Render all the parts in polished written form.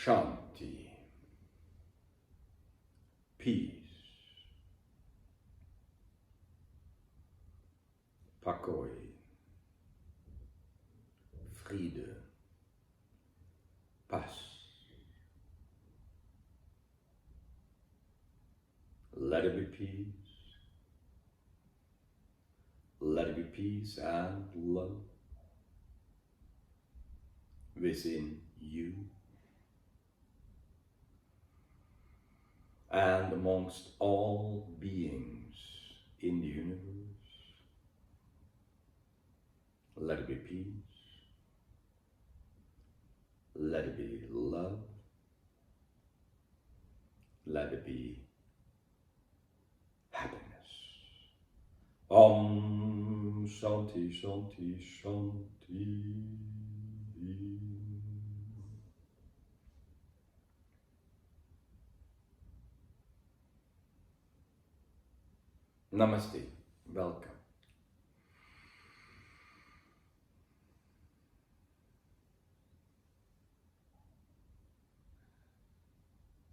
Shanti, peace, Pakoi, Friede, Pass. Let it be peace. Let it be peace and love within you and amongst all beings in the universe. Let it be peace. Let it be love. Let it be happiness. Om Shanti Shanti Shanti. Namaste. Welcome.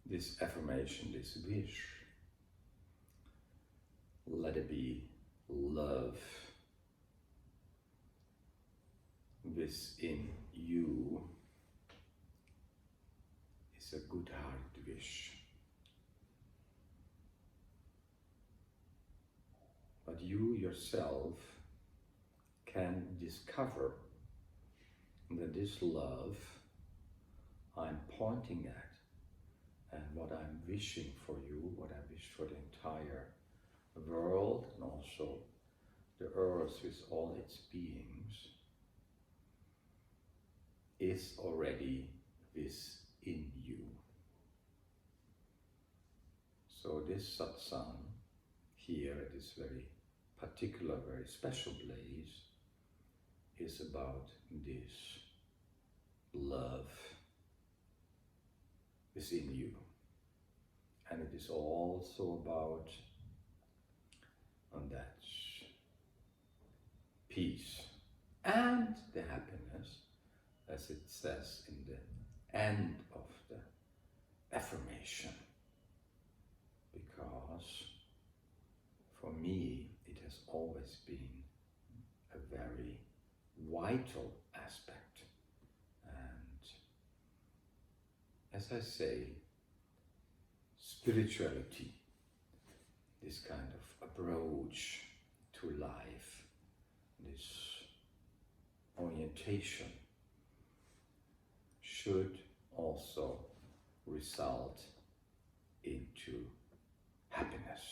This affirmation, this wish, let it be love within you, is a good heart wish. But you yourself can discover that this love I'm pointing at and what I'm wishing for you, what I wish for the entire world and also the earth with all its beings, is already within you. So this satsang here at this very particular, very special place is about this love within you. And it is also about that peace and the happiness, as it says in the end of the affirmation. Because for me, it has always been a very vital aspect. And as I say, spirituality, this kind of approach to life, this orientation, should also result into happiness,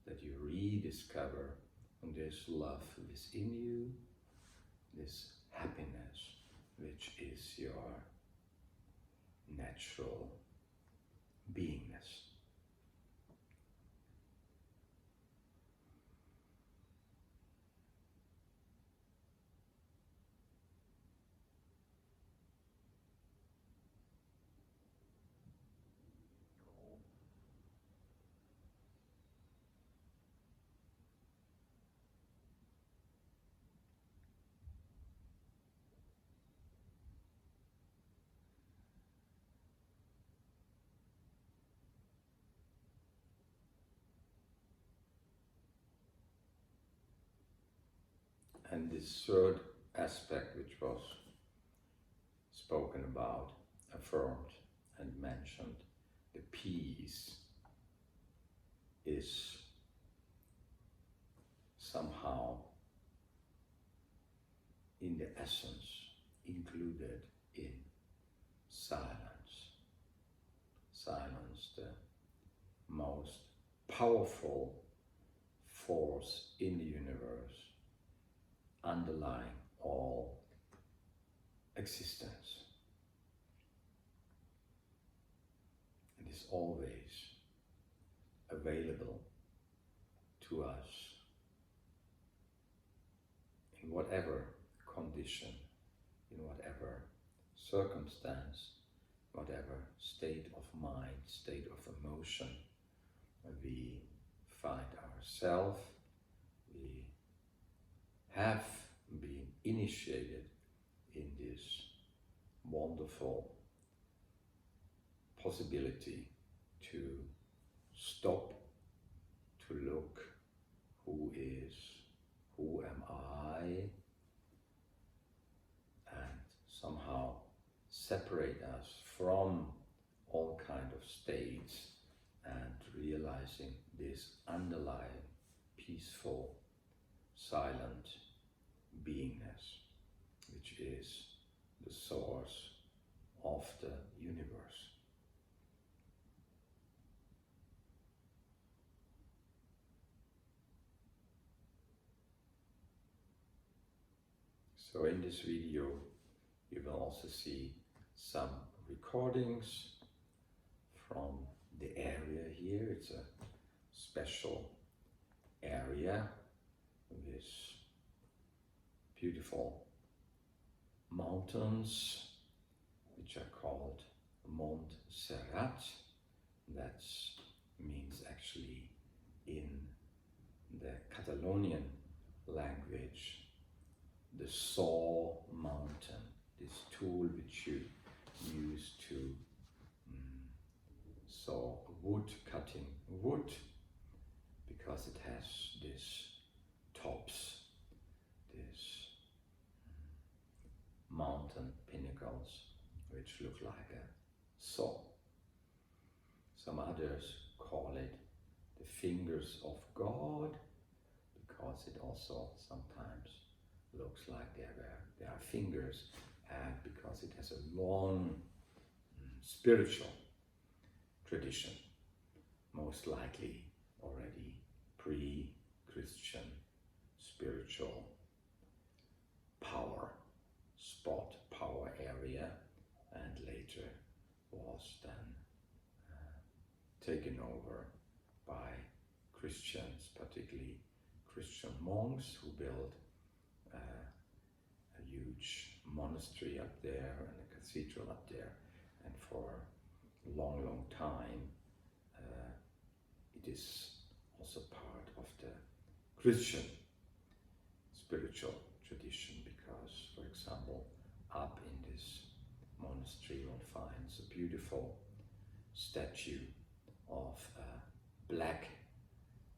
that you rediscover this love within you, this happiness which is your natural beingness. And this third aspect, which was spoken about, affirmed and mentioned, the peace, is somehow in the essence included in silence. Silence, the most powerful force in the universe, underlying all existence. It is always available to us in whatever condition, in whatever circumstance, whatever state of mind, state of emotion we find ourselves. We have been initiated in this wonderful possibility to stop, to look who am I, and somehow separate us from all kind of states and realizing this underlying peaceful, silent beingness, which is the source of the universe. So in this video you will also see some recordings from the area here. It's a special area with beautiful mountains which are called Montserrat. That means actually in the Catalonian language the saw mountain, this tool which you use to saw wood, cutting wood, because it has these tops, these mountain pinnacles which look like a saw. Some others call it the fingers of God, because it also sometimes looks like there are fingers, and because it has a long spiritual tradition, most likely already pre-Christian spiritual power spot, power area, and later was then taken over by Christians, particularly Christian monks who built a huge monastery up there and a cathedral up there, and for a long, long time it is also part of the Christian spiritual tradition, because, for example, up in this monastery one finds a beautiful statue of a black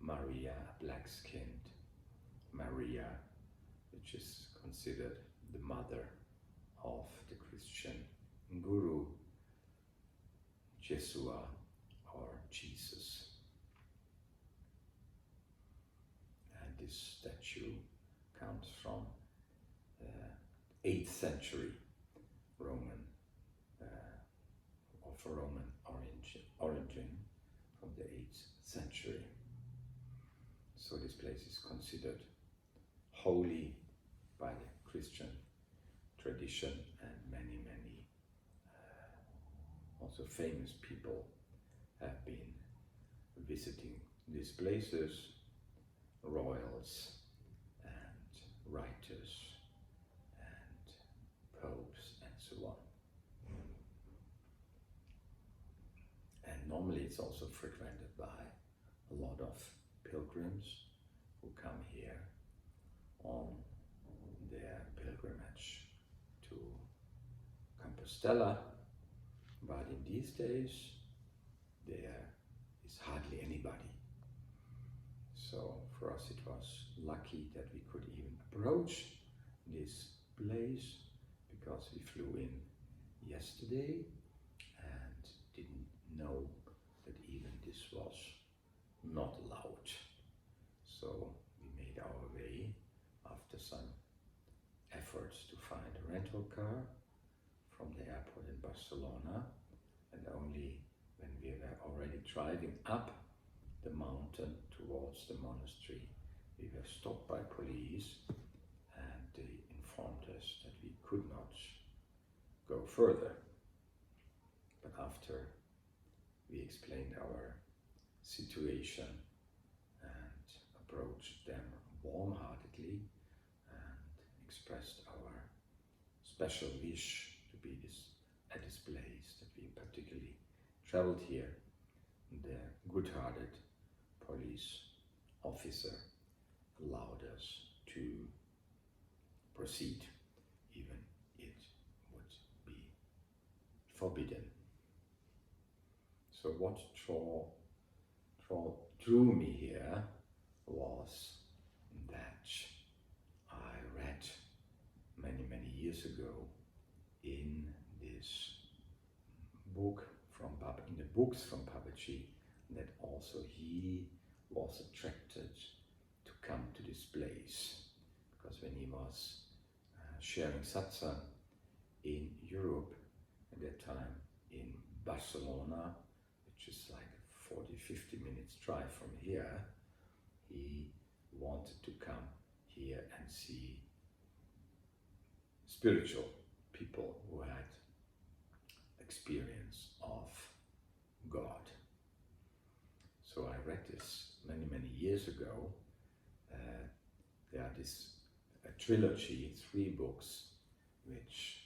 Maria, a black-skinned Maria, which is considered the mother of the Christian guru, Yeshua or Jesus. And this statue comes from 8th century Roman, of Roman origin from the 8th century. So this place is considered holy by the Christian tradition, and many also famous people have been visiting these places, royals and writers and popes and so on. And normally it's also frequented by a lot of pilgrims who come here on their pilgrimage to Compostela, but in these days there is hardly anybody. So for us it was lucky that we could even approach this place, because we flew in yesterday and didn't know that even this was not allowed. So we made our way after some efforts to find a rental car from the airport in Barcelona, and only when we were already driving up the mountain towards the monastery, we were stopped by police, and they informed us that we could not go further. But after we explained our situation and approached them warm-heartedly and expressed our special wish to be at this place, that we particularly traveled here, the good-hearted police officer allowed us to proceed, even it would be forbidden. So what drew me here was that I read many years ago in this book in the books from Papaji, that also he was attracted to come to this place, because when he was sharing Satsang in Europe at that time, in Barcelona, which is like a 40-50 minutes drive from here, he wanted to come here and see spiritual people who had experience of God. So I read this many years ago. There are a trilogy, 3 books, which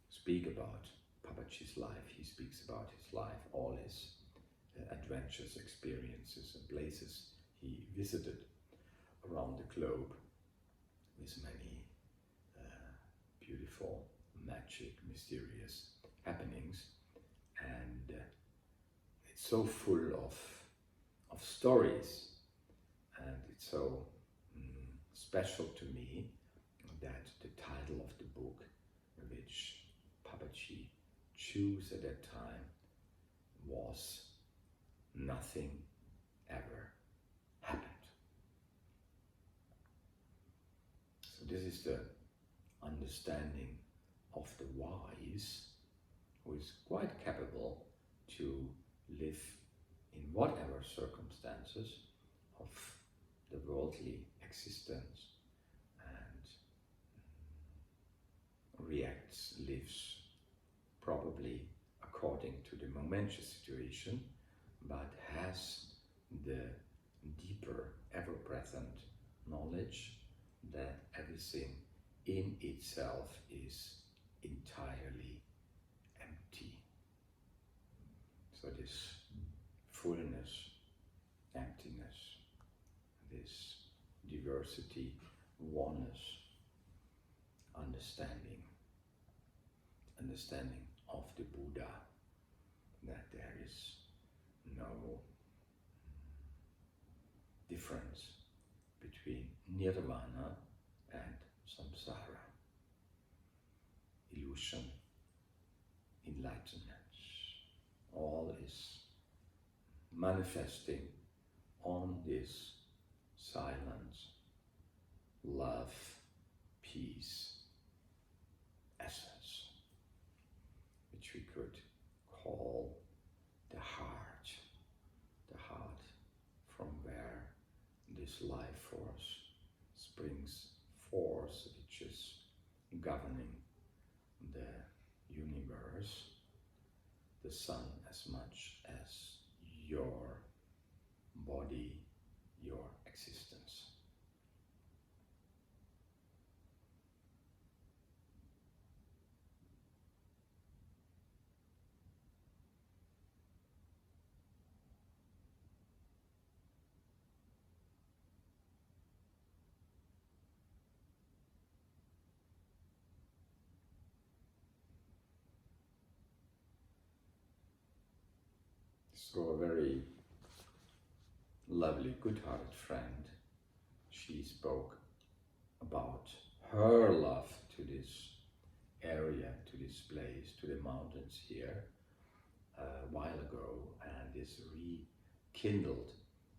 speak about Papaji's life. He speaks about his life, all his adventures, experiences and places he visited around the globe, with many beautiful, magic, mysterious happenings. And it's so full of stories, and it's so special to me that the title of the book, which Papaji chose at that time, was Nothing Ever Happened. So this is the understanding of the wise, who is quite capable to live in whatever circumstances of the worldly existence, and lives probably according to the momentous situation, but has the deeper, ever-present knowledge that everything in itself is entirely empty. So this fullness, emptiness, this diversity, oneness, understanding of the Buddha, that there is no difference between nirvana and samsara, illusion, enlightenment. All is manifesting on this silence, love, peace essence, which we could call the heart from where this life force springs forth, which is governing the universe, the sun, as much as your body, your existence. So a very lovely, good-hearted friend, she spoke about her love to this area, to this place, to the mountains here a while ago, and this rekindled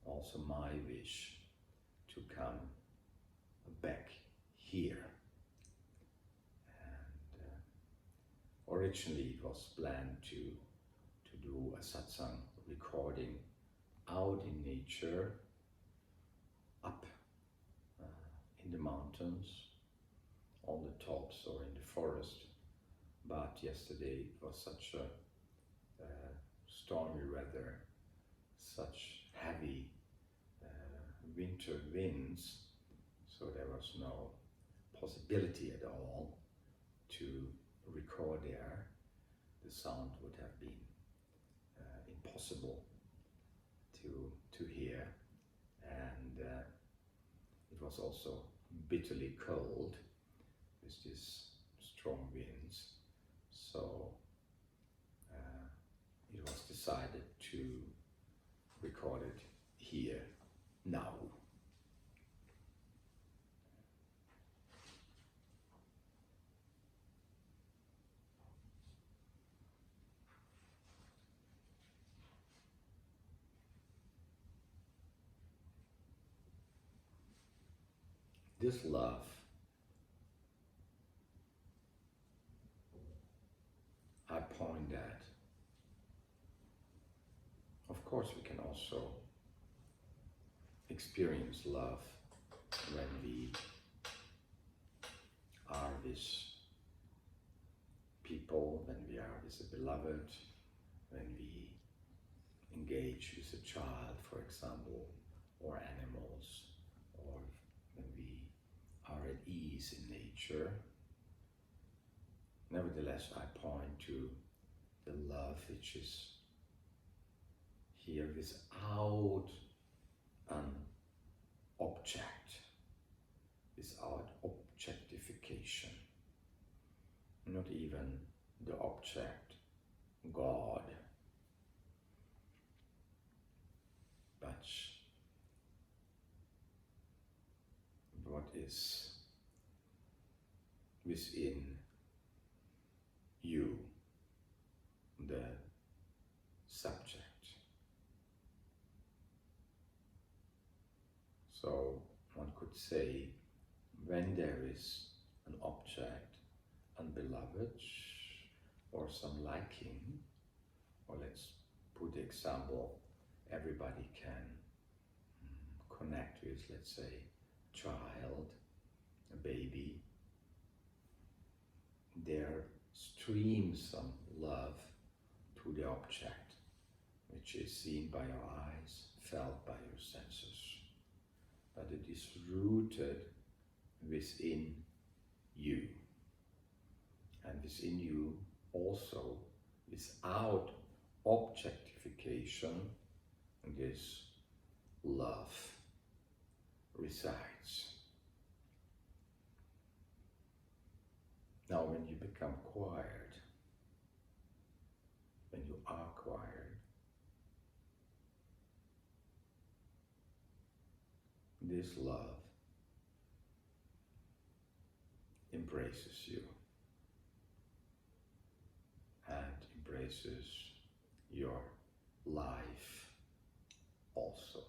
also my wish to come back here. And originally it was planned to do a satsang recording out in nature, up in the mountains, on the tops or in the forest. But yesterday it was such a stormy weather, such heavy winter winds, so there was no possibility at all to record there. The sound would have been impossible to hear, and it was also bitterly cold with these strong winds. So it was decided to record it here, now. This love I point at, of course we can also experience love when we are with people, when we are with a beloved, when we engage with a child, for example, or animals, or when we are at ease in nature. Nevertheless, I point to the love which is here without an object, without objectification, not even the object God, but what is within you, the subject. So one could say, when there is an object, unbeloved, or some liking, or let's put the example, everybody can connect with, let's say, a child, a baby. There streams some love to the object, which is seen by your eyes, felt by your senses. But it is rooted within you. And within you also, without objectification, this love resides. Now when you become quiet, when you are quiet, this love embraces you and embraces your life also.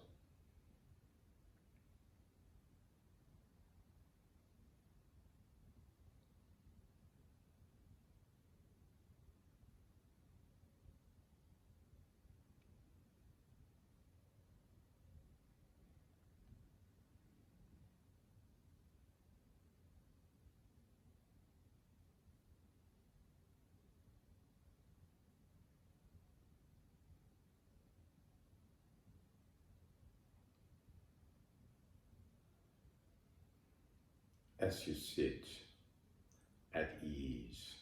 As you sit at ease,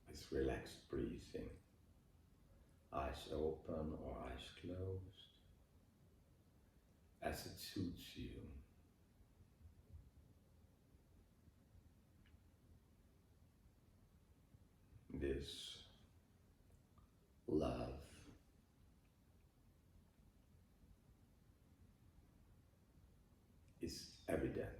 with relaxed breathing, eyes open or eyes closed, as it suits you. This love is evident.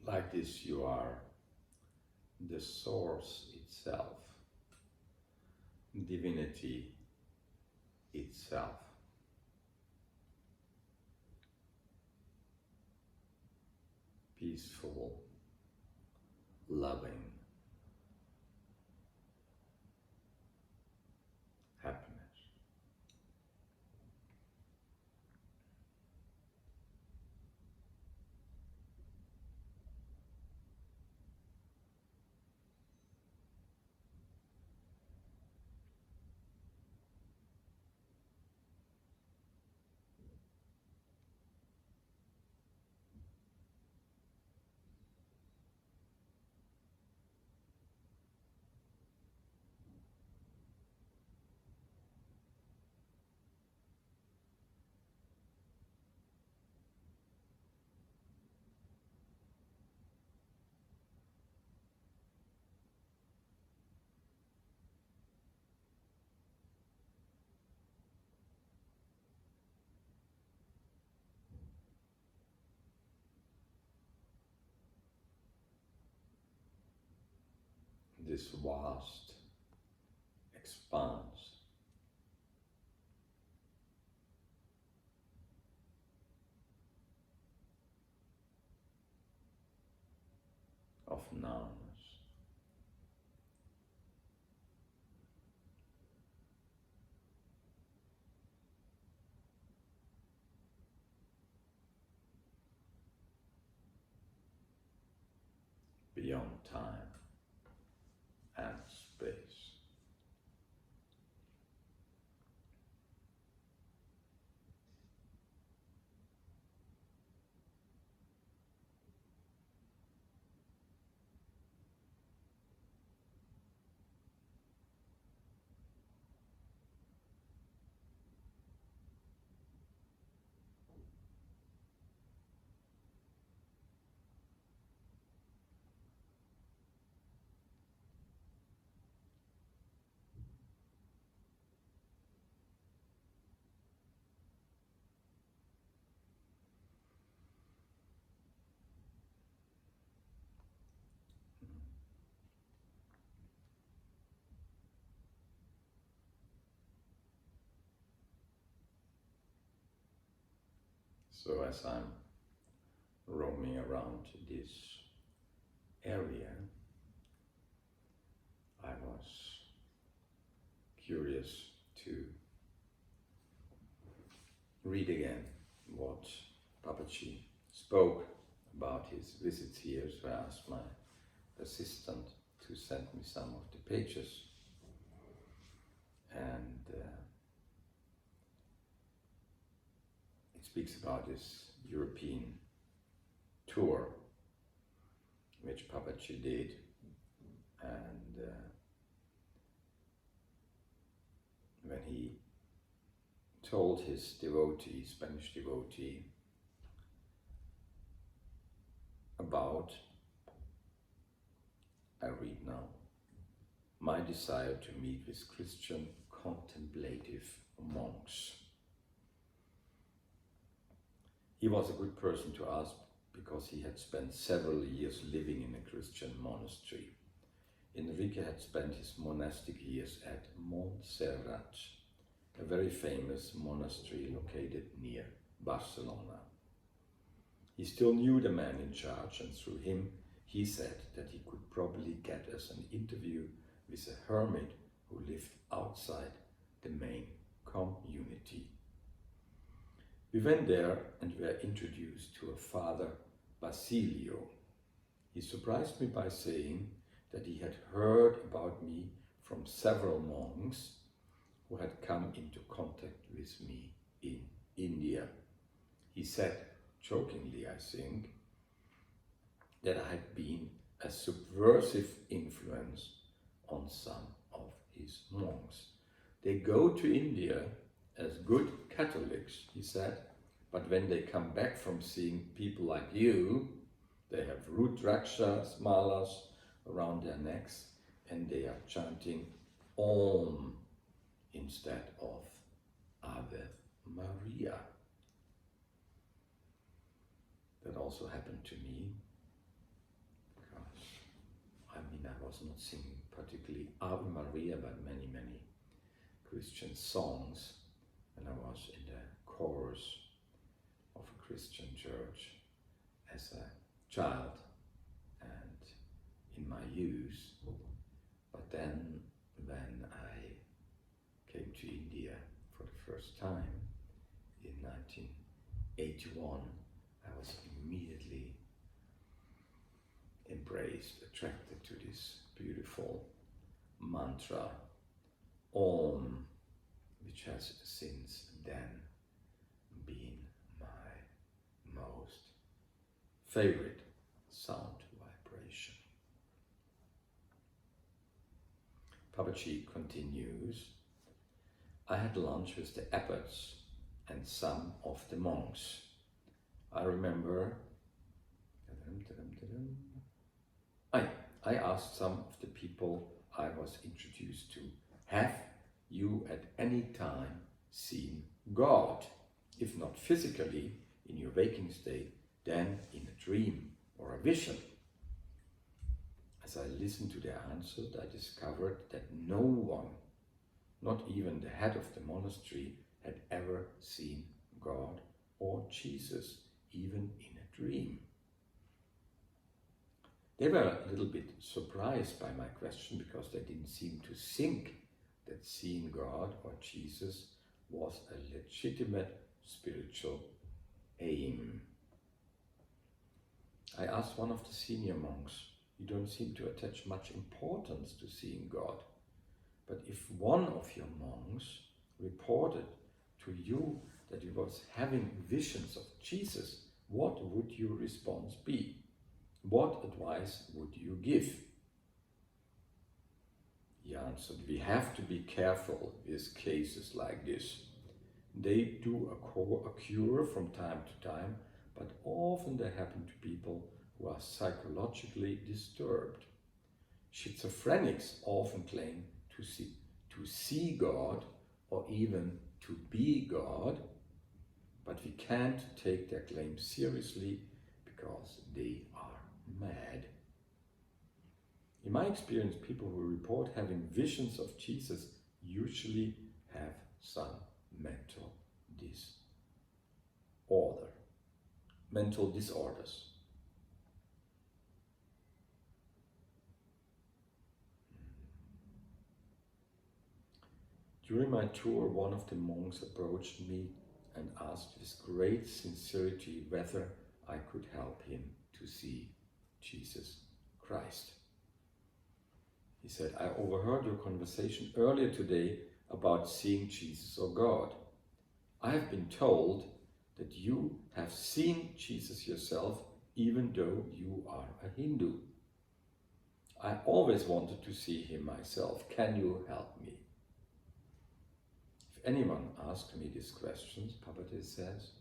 Like this, you are the source itself, divinity itself. Peaceful, loving, happiness. This vast expanse of nowness. Beyond time and space. So as I'm roaming around this area, I was curious to read again what Papaji spoke about his visits here, so I asked my assistant to send me some of the pages, and it speaks about this European tour which Papaji did, and when he told his devotee, Spanish devotee, about, I read now, my desire to meet with Christian contemplative monks. He was a good person to ask because he had spent several years living in a Christian monastery. Enrique had spent his monastic years at Montserrat, a very famous monastery located near Barcelona. He still knew the man in charge, and through him he said that he could probably get us an interview with a hermit who lived outside the main community. We went there and were introduced to a Father Basilio. He surprised me by saying that he had heard about me from several monks who had come into contact with me in India. He said, jokingly I think, that I had been a subversive influence on some of his monks. They go to India as good Catholics, he said, but when they come back from seeing people like you, they have rudrakshas, malas around their necks, and they are chanting Om instead of Ave Maria. That also happened to me. was not singing particularly Ave Maria, but many, many Christian songs. And I was in the chorus of a Christian church as a child and in my youth. But then when I came to India for the first time in 1981, I was immediately embraced, attracted to this beautiful mantra, Om, which has since then been my most favorite sound vibration. Papaji continues, I had lunch with the abbots and some of the monks. I remember I asked some of the people I was introduced to, have you at any time seen God? If not physically in your waking state, then in a dream or a vision. As I listened to their answers, I discovered that no one, not even the head of the monastery, had ever seen God or Jesus, even in a dream. They were a little bit surprised by my question because they didn't seem to think that seeing God or Jesus was a legitimate spiritual aim. I asked one of the senior monks, you don't seem to attach much importance to seeing God, but if one of your monks reported to you that he was having visions of Jesus, what would your response be? What advice would you give? He answered, we have to be careful with cases like this. They do occur from time to time, but often they happen to people who are psychologically disturbed. Schizophrenics often claim to see God or even to be God, but we can't take their claims seriously because they are mad. In my experience, people who report having visions of Jesus usually have some mental disorders. During my tour, one of the monks approached me and asked with great sincerity whether I could help him to see Jesus Christ. He said, I overheard your conversation earlier today about seeing Jesus or God. I have been told that you have seen Jesus yourself, even though you are a Hindu. I always wanted to see him myself. Can you help me? If anyone asks me these questions, Papaji says,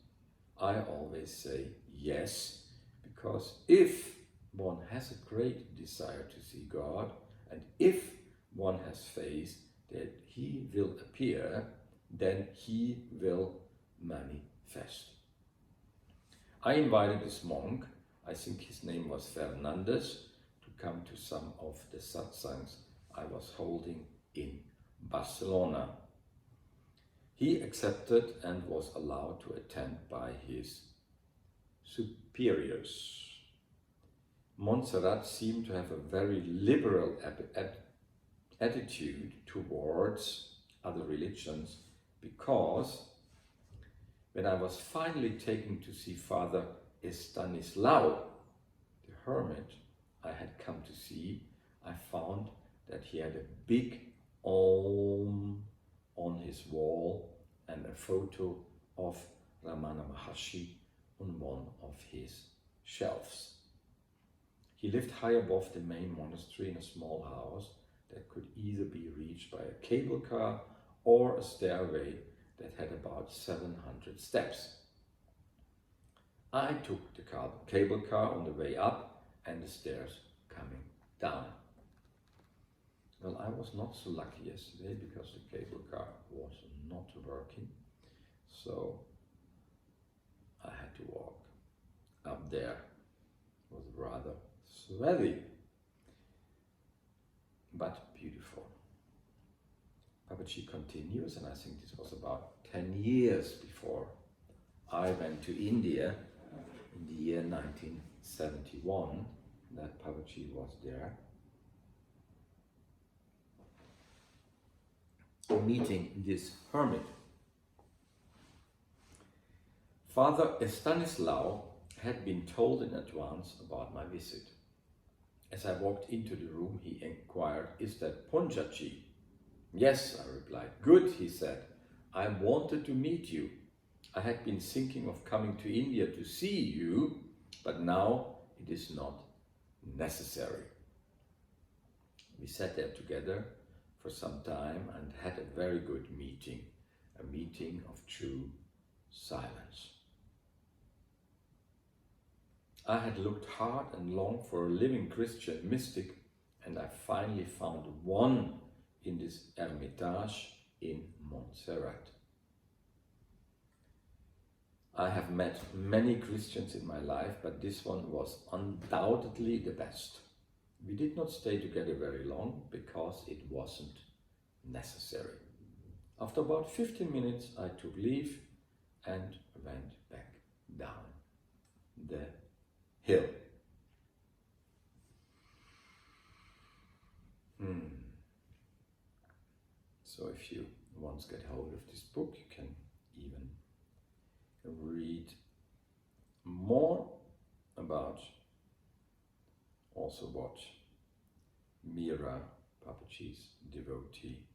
I always say yes, because if one has a great desire to see God, and if one has faith that he will appear, then he will manifest. I invited this monk, I think his name was Fernandez, to come to some of the satsangs I was holding in Barcelona. He accepted and was allowed to attend by his superiors. Montserrat seemed to have a very liberal attitude towards other religions, because when I was finally taken to see Father Estanislao, the hermit I had come to see, I found that he had a big Om on his wall and a photo of Ramana Maharshi on one of his shelves. He lived high above the main monastery in a small house that could either be reached by a cable car or a stairway that had about 700 steps. I took the cable car on the way up and the stairs coming down. Well, I was not so lucky yesterday because the cable car was not working, so I had to walk up there. It was rather sweaty. but beautiful. Papaji continues, and I think this was about 10 years before I went to India in the year 1971, that Papaji was there, meeting this hermit. Father Stanislaw had been told in advance about my visit. As I walked into the room, he inquired, "Is that Poonja-ji?" "Yes," I replied. "Good," he said. "I wanted to meet you. I had been thinking of coming to India to see you, but now it is not necessary." We sat there together for some time and had a very good meeting, a meeting of true silence. I had looked hard and long for a living Christian mystic, and I finally found one in this Hermitage in Montserrat. I have met many Christians in my life, but this one was undoubtedly the best. We did not stay together very long because it wasn't necessary. After about 15 minutes, I took leave and went back down the hill. So if you once get hold of this book, you can even read more about also what Mira, Papaji's devotee,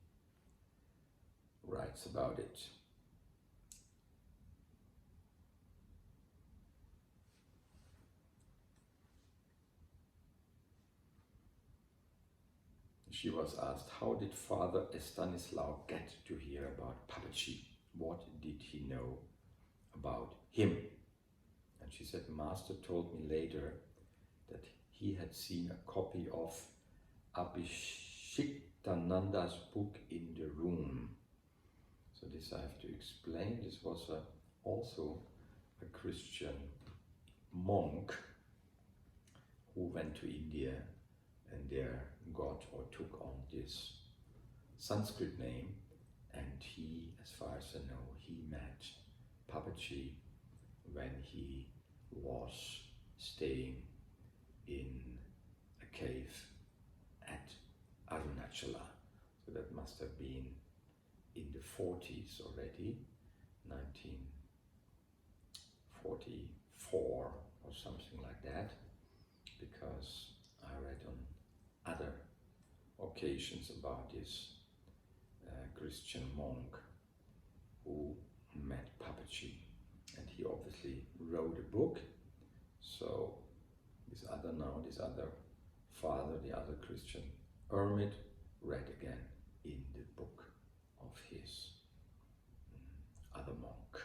writes about it. She was asked, how did Father Stanislaw get to hear about Papaji? What did he know about him? And she said, Master told me later that he had seen a copy of Abhishektananda's book in the room. So this I have to explain. This was also a Christian monk who went to India and there got or took on this Sanskrit name, and he, as far as I know, he met Papaji when he was staying in a cave at Arunachala. So that must have been in the 40s already, 1944 or something like that, because I read on other occasions about this Christian monk who met Papaji, and he obviously wrote a book. So this other father, the other Christian hermit, read again in the book of his other monk.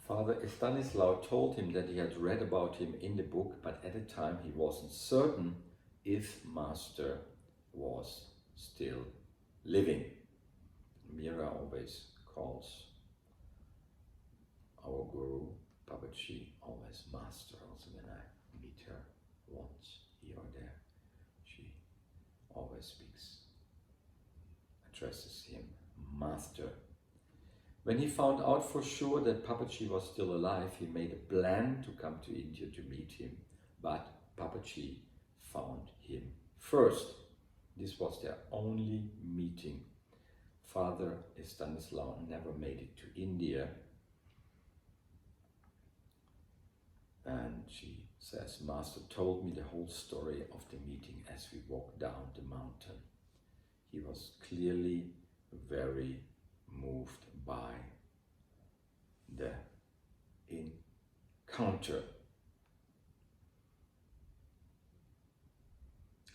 Father Stanislaw told him that he had read about him in the book, but at the time he wasn't certain if Master was still living. Mira always calls our Guru, Papaji, always Master. Also when I meet her once here or there, she always addresses him Master. When he found out for sure that Papaji was still alive, he made a plan to come to India to meet him, but Papaji found him first. This was their only meeting. Father Stanislaw never made it to India, and she says, Master told me the whole story of the meeting as we walked down the mountain. He was clearly very moved by the encounter.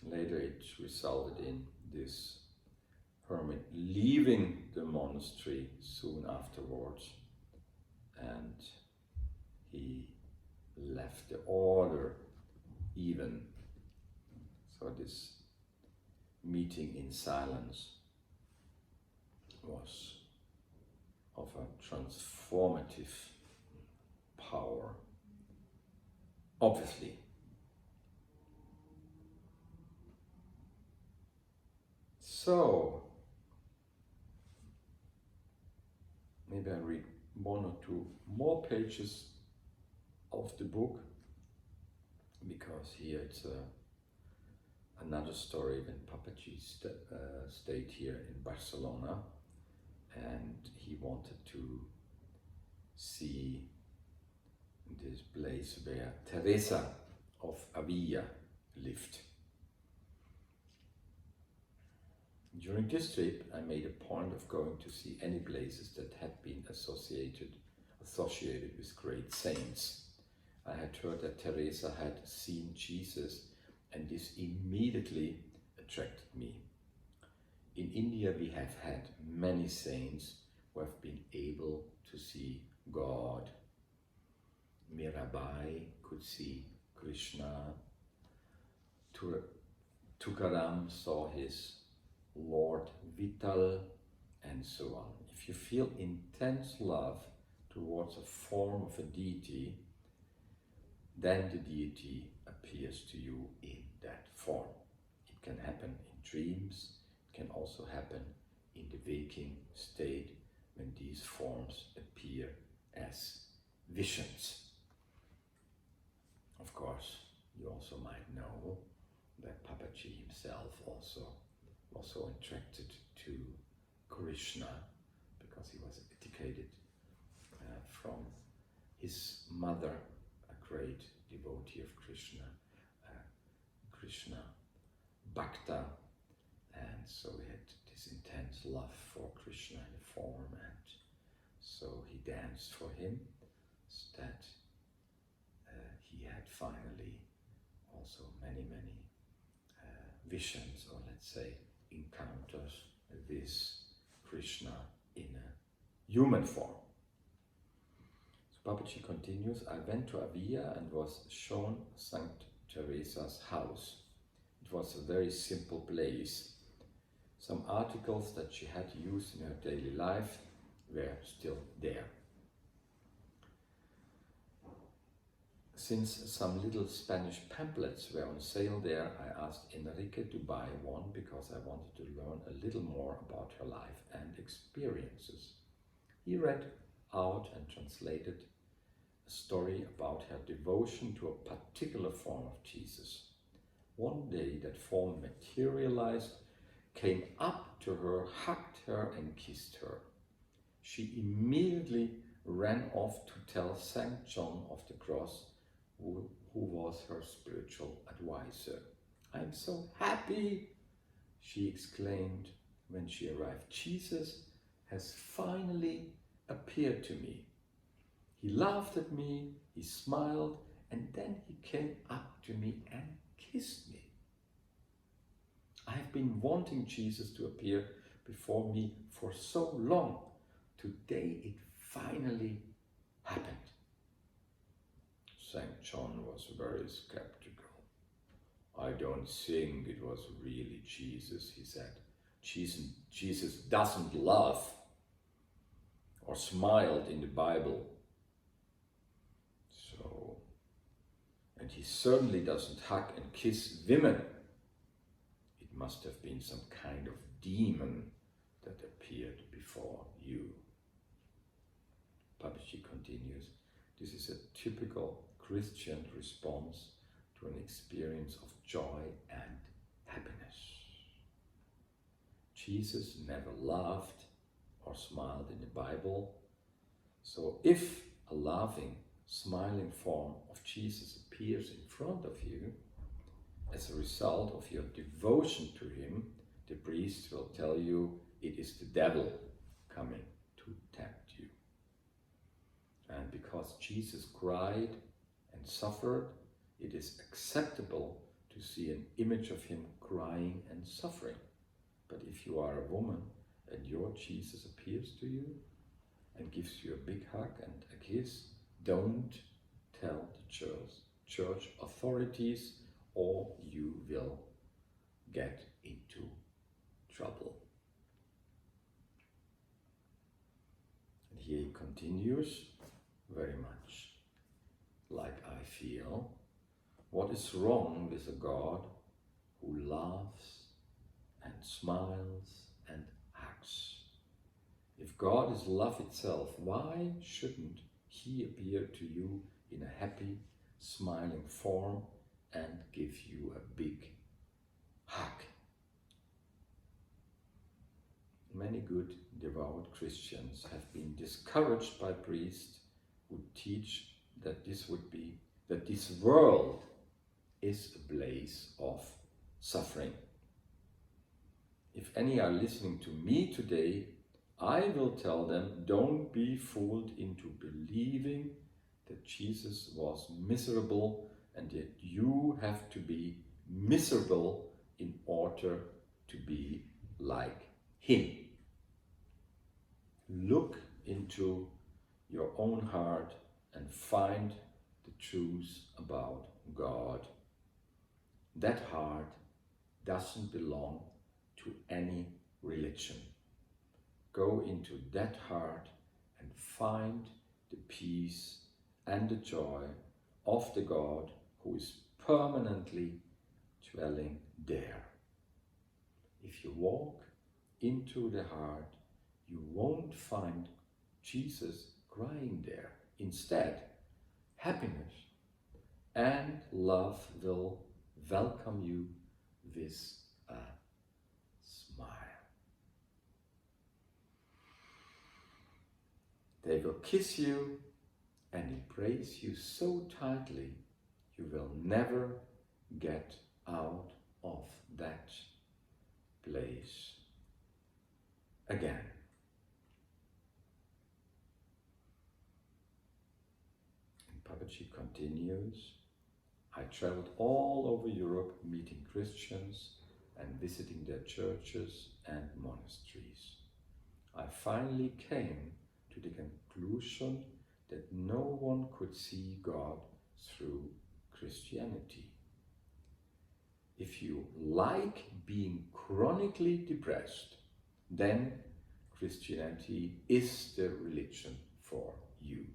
Later it resulted in this hermit leaving the monastery soon afterwards, and he left the order even. So this meeting in silence was of a transformative power. obviously. So, maybe I read one or two more pages of the book, because here it's another story when Papaji stayed here in Barcelona, and he wanted to see this place where Teresa of Avila lived. During this trip, I made a point of going to see any places that had been associated with great saints. I had heard that Teresa had seen Jesus, and this immediately attracted me. In India, we have had many saints who have been able to see God. Mirabai could see Krishna. Tukaram saw his Lord Vital, and so on. If you feel intense love towards a form of a deity, then the deity appears to you in that form. It can happen in dreams, it can also happen in the waking state when these forms appear as visions. Of course, you also might know that Papaji himself also was so attracted to Krishna because he was educated from his mother, a great devotee of Krishna, Krishna Bhakta, and so he had this intense love for Krishna in the form, and so he danced for him, so that he had finally also many visions, or let's say encounters with Krishna in a human form. So Papaji continues, I went to Avila and was shown Saint Teresa's house. It was a very simple place. Some articles that she had used in her daily life were still there. Since some little Spanish pamphlets were on sale there, I asked Enrique to buy one because I wanted to learn a little more about her life and experiences. He read out and translated a story about her devotion to a particular form of Jesus. One day that form materialized, came up to her, hugged her and kissed her. She immediately ran off to tell Saint John of the Cross, who was her spiritual advisor. I'm so happy, she exclaimed when she arrived. Jesus has finally appeared to me. He laughed at me, he smiled, and then he came up to me and kissed me. I have been wanting Jesus to appear before me for so long. Today it finally happened. Saint John was very skeptical. I don't think it was really Jesus, he said. Jesus doesn't laugh or smiled in the Bible. So, and he certainly doesn't hug and kiss women. It must have been some kind of demon that appeared before you. Papaji continues, this is a typical Christian response to an experience of joy and happiness. Jesus never laughed or smiled in the Bible, so if a laughing, smiling form of Jesus appears in front of you, as a result of your devotion to him, the priest will tell you it is the devil coming to tempt you. And because Jesus cried and suffered, it is acceptable to see an image of him crying and suffering. But if you are a woman and your Jesus appears to you and gives you a big hug and a kiss, don't tell the church authorities, or you will get into trouble. And here he continues, very much like I feel, What is wrong with a God who laughs and smiles and acts? If God is love itself, why shouldn't He appear to you in a happy, smiling form and give you a big hug? Many good, devout Christians have been discouraged by priests who teach that this world is a place of suffering. If any are listening to me today, I will tell them, don't be fooled into believing that Jesus was miserable and that you have to be miserable in order to be like Him. Look into your own heart and find the truth about God. That heart doesn't belong to any religion. Go into that heart and find the peace and the joy of the God who is permanently dwelling there. If you walk into the heart, you won't find Jesus crying there. Instead, happiness and love will welcome you with a smile. They will kiss you and embrace you so tightly you will never get out of that place again. And Papaji continues, I traveled all over Europe meeting Christians and visiting their churches and monasteries. I finally came to the conclusion that no one could see God through Christianity. If you like being chronically depressed, then Christianity is the religion for you.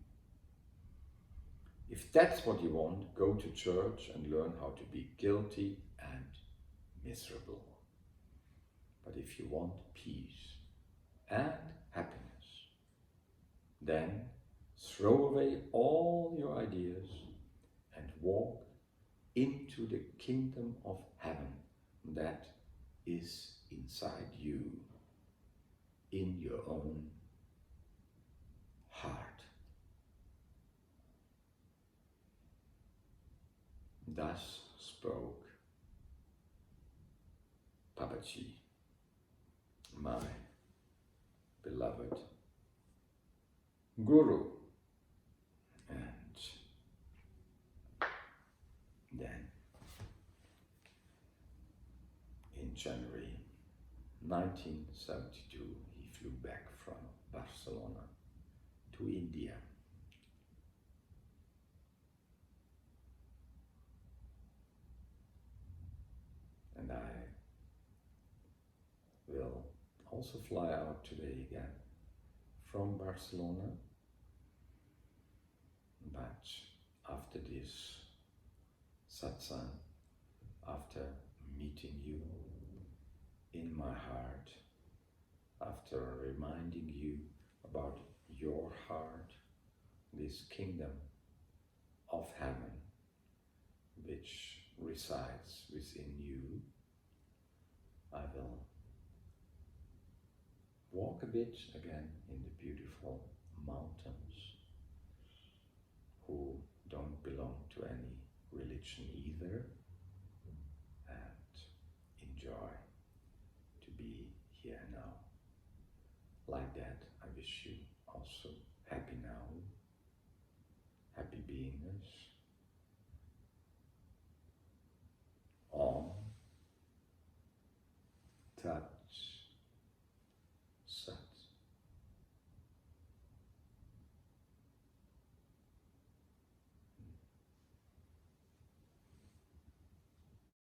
If that's what you want, go to church and learn how to be guilty and miserable. But if you want peace and happiness, then throw away all your ideas and walk into the kingdom of heaven that is inside you, in your own heart. Thus spoke Papaji, my beloved Guru. And then in January 1972, he flew back from Barcelona to India. And I will also fly out today again from Barcelona. But after this Satsang, after meeting you in my heart, after reminding you about your heart, this kingdom of heaven which resides within you, I will walk a bit again in the beautiful mountains who don't belong to any religion either, and enjoy to be here now. Like that, I wish you also happy now, happy beingness. Om Tat